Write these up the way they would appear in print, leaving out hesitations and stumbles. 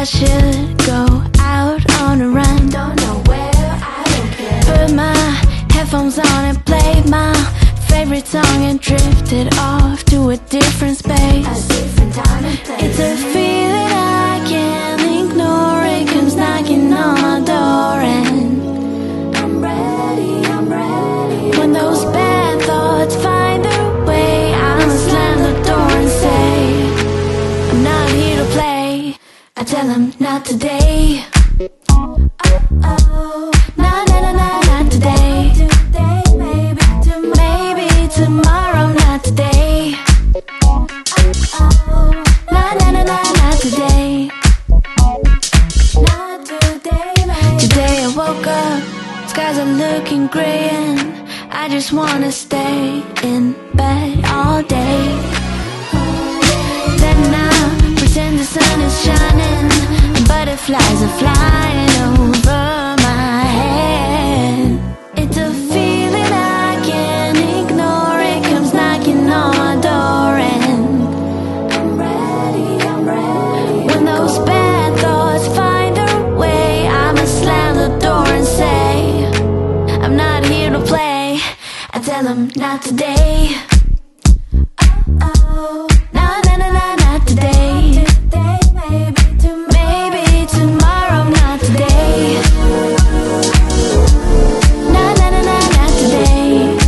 I should go out on a run. Don't know where, I don't care. Put my headphones on and played my favorite song and drifted off to a different space. A different time and place. It's a feeling I can't ignore. It comes knocking on my door and I'm ready, I'm ready. when those bad thoughts find their way, I'ma slam the door and say, I'm not here to play. I tell them not today. Oh, Nah, nah, nah, nah, not today. today, maybe tomorrow. Maybe tomorrow, not today. Oh, Nah, nah, nah, nah, not today. not today, maybe. Today I woke up, skies are looking gray and I just wanna stay in bed all day. Then I pretend the sun is shining and butterflies are flying over my head. It's a feeling I can't ignore. It comes knocking on my door and I'm ready, I'm ready. when those bad thoughts find their way, I'ma slam the door and say, I'm not here to play. I tell them not today. Oh, Nah, nah, nah, nah, not today. today, maybe tomorrow. Maybe tomorrow, not today. Nah, nah, nah, nah, not today.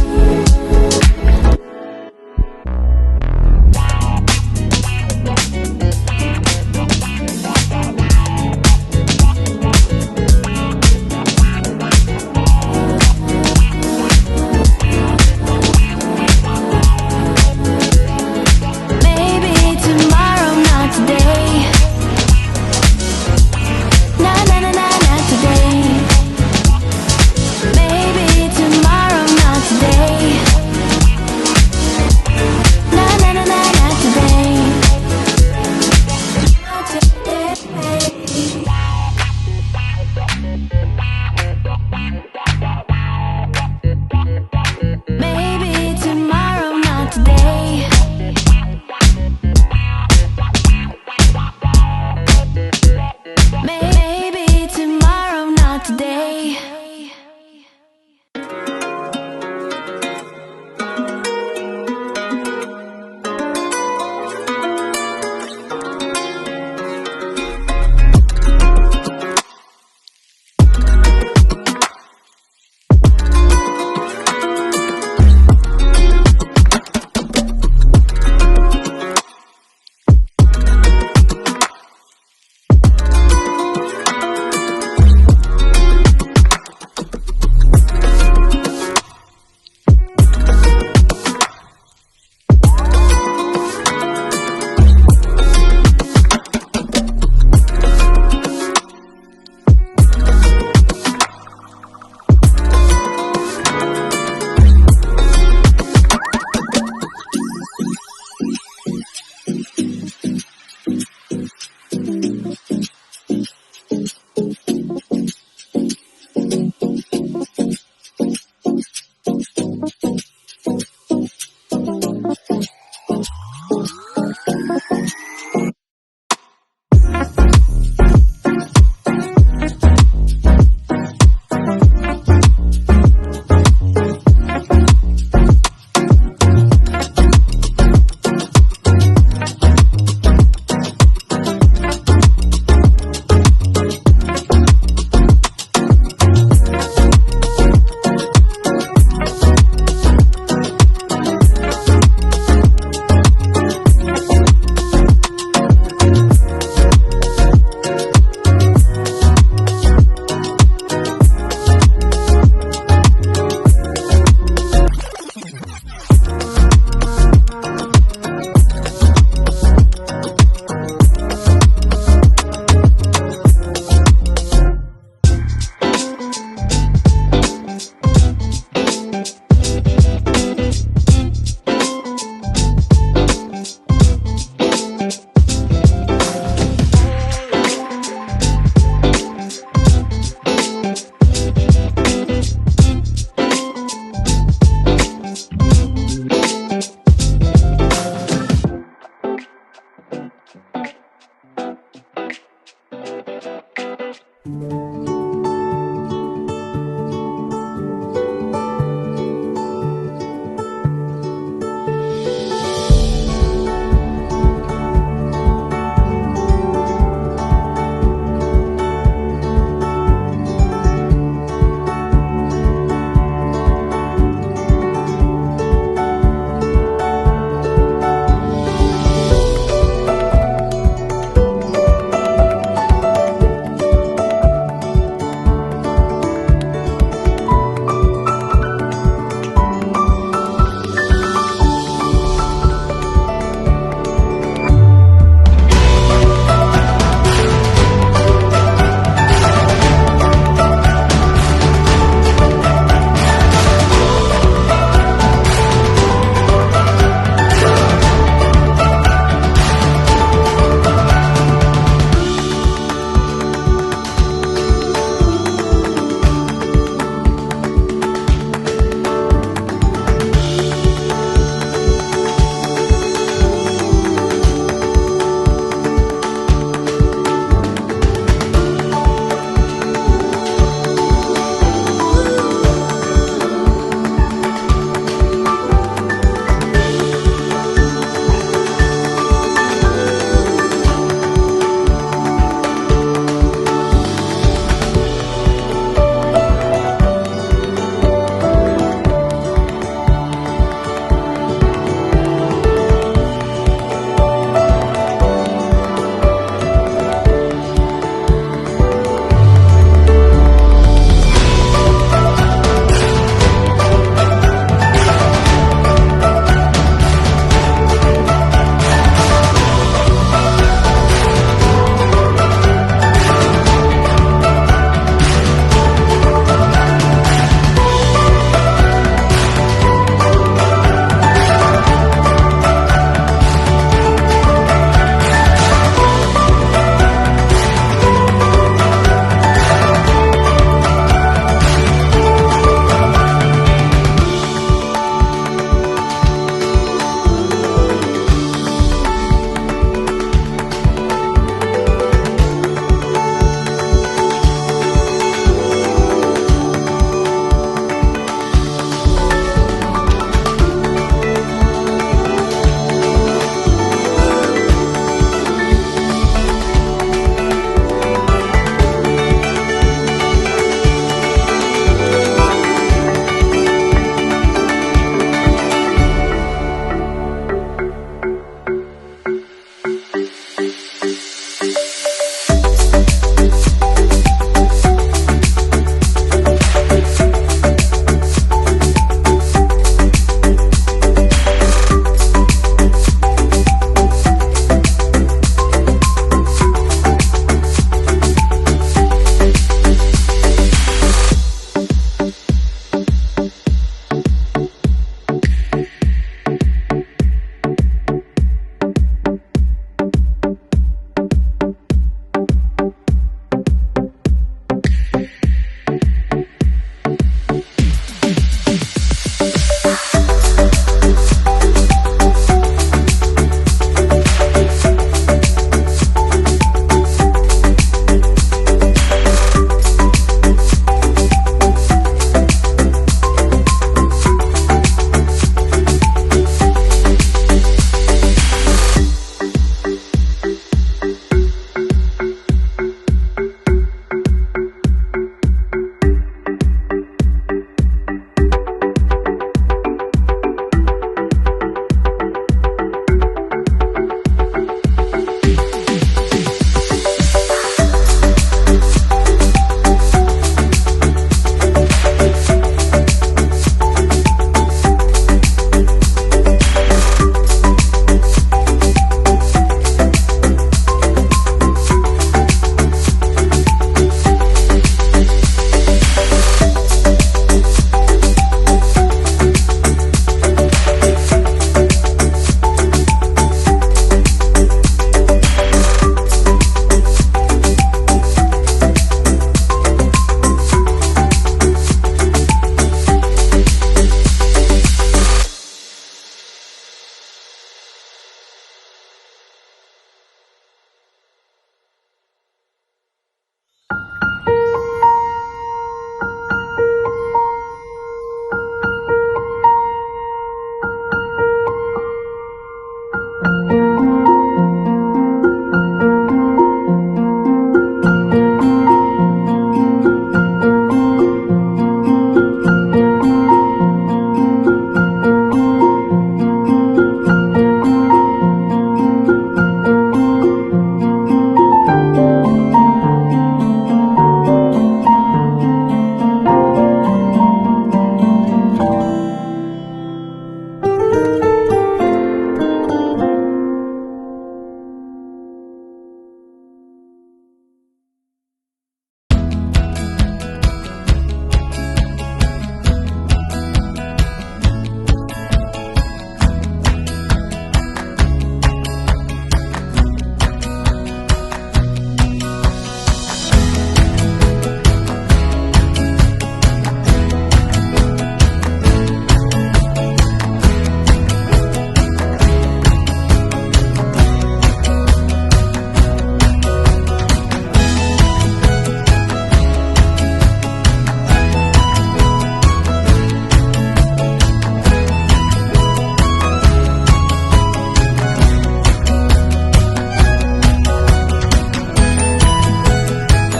Bye.